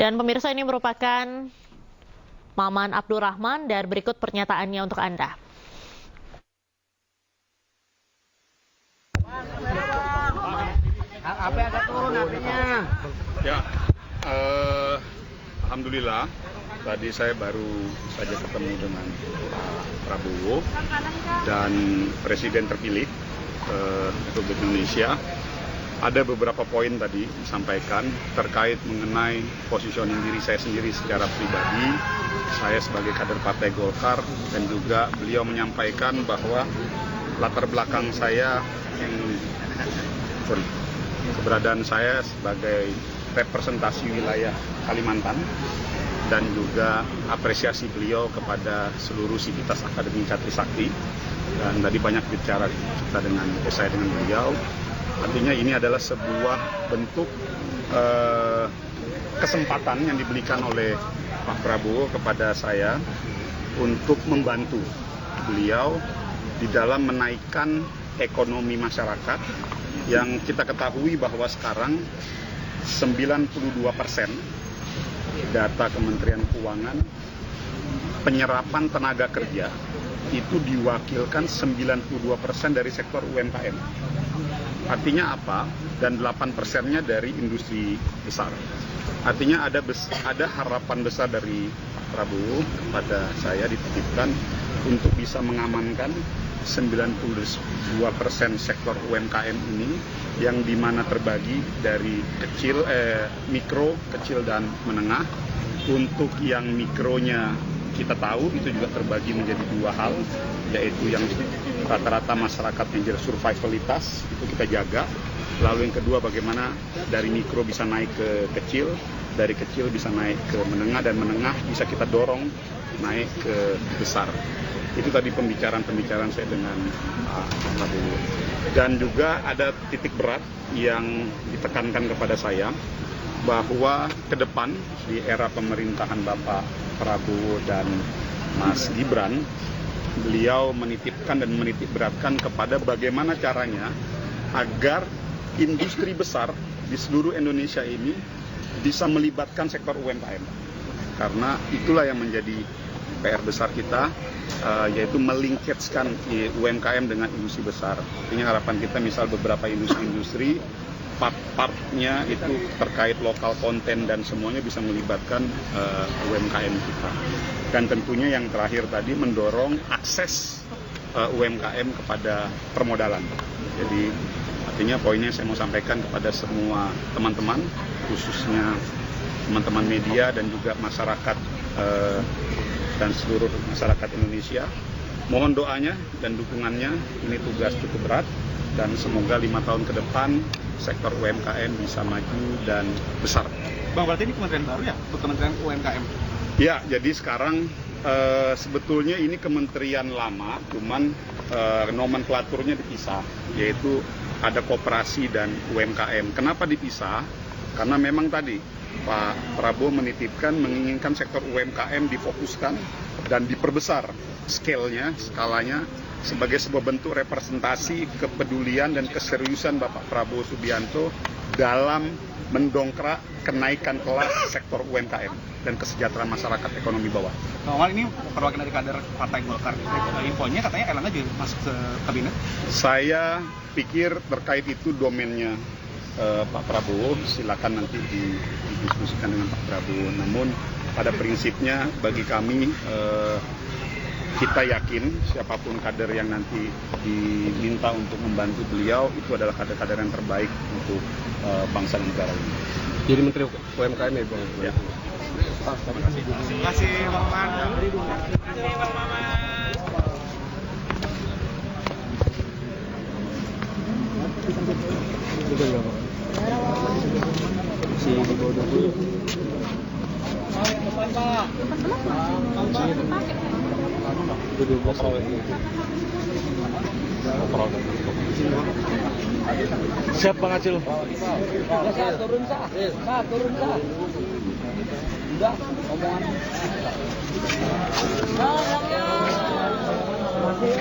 Dan pemirsa, ini merupakan Maman Abdurrahman dan berikut pernyataannya untuk Anda. Apa ada turun apinya? Ya, alhamdulillah tadi saya baru saja ketemu dengan Pak Prabowo dan Presiden terpilih Republik Indonesia. Ada beberapa poin tadi disampaikan terkait mengenai positioning diri saya sendiri secara pribadi, saya sebagai kader Partai Golkar, dan juga beliau menyampaikan bahwa latar belakang saya keberadaan saya sebagai representasi wilayah Kalimantan dan juga apresiasi beliau kepada seluruh sivitas Akademi Catrisakti. Dan tadi banyak bicara kita dengan beliau. Artinya ini adalah sebuah bentuk kesempatan yang diberikan oleh Pak Prabowo kepada saya untuk membantu beliau di dalam menaikkan ekonomi masyarakat yang kita ketahui bahwa sekarang 92% data Kementerian Keuangan penyerapan tenaga kerja itu diwakilkan 92% dari sektor UMKM. Artinya apa? Dan 8%-nya dari industri besar. Artinya ada harapan besar dari Pak Prabowo kepada saya dititipkan untuk bisa mengamankan 92% sektor UMKM ini yang dimana terbagi dari mikro, kecil dan menengah. Untuk yang mikronya kita tahu itu juga terbagi menjadi dua hal, yaitu yang rata-rata masyarakat yang jadi survivalitas itu kita jaga. Lalu yang kedua, bagaimana dari mikro bisa naik ke kecil, dari kecil bisa naik ke menengah, dan menengah bisa kita dorong naik ke besar. Itu tadi pembicaraan saya dengan Pak Prabowo. Dan juga ada titik berat yang ditekankan kepada saya bahwa ke depan di era pemerintahan Bapak Prabowo dan Mas Gibran, beliau menitipkan dan menitipberatkan kepada bagaimana caranya agar industri besar di seluruh Indonesia ini bisa melibatkan sektor UMKM. Karena itulah yang menjadi PR besar kita, yaitu melingkatkan UMKM dengan industri besar. Ini harapan kita, misal beberapa industri part-partnya itu terkait lokal konten dan semuanya bisa melibatkan UMKM kita. Dan tentunya yang terakhir tadi mendorong akses UMKM kepada permodalan. Jadi artinya poinnya saya mau sampaikan kepada semua teman-teman, khususnya teman-teman media dan juga masyarakat dan seluruh masyarakat Indonesia. Mohon doanya dan dukungannya, ini tugas cukup berat dan semoga 5 tahun ke depan sektor UMKM bisa maju dan besar. Bang, berarti ini kementerian baru ya? Kementerian UMKM? Ya, jadi sekarang sebetulnya ini kementerian lama, cuman nomenklaturnya dipisah, yaitu ada koperasi dan UMKM. Kenapa dipisah? Karena memang tadi Pak Prabowo menitipkan menginginkan sektor UMKM difokuskan dan diperbesar skalanya sebagai sebuah bentuk representasi kepedulian dan keseriusan Bapak Prabowo Subianto dalam mendongkrak kenaikan kelas sektor UMKM dan kesejahteraan masyarakat ekonomi bawah. Awal ini perwakilan dari kader Partai Golkar. Infonya katanya Erlangga juga masuk ke kabinet. Saya pikir terkait itu domainnya Pak Prabowo, silakan nanti didiskusikan dengan Pak Prabowo. Namun pada prinsipnya bagi kami kita yakin siapapun kader yang nanti diminta untuk membantu beliau itu adalah kader-kader yang terbaik untuk bangsa dan negara ini. Jadi Menteri UMKM ya, Bang? Ya. Terima kasih, Bang Maman. Udah nggak, Bang? Masih di bawah 20. Itu 12 awet itu. Siap, Bang Acil. Turun, udah omongan. Masih,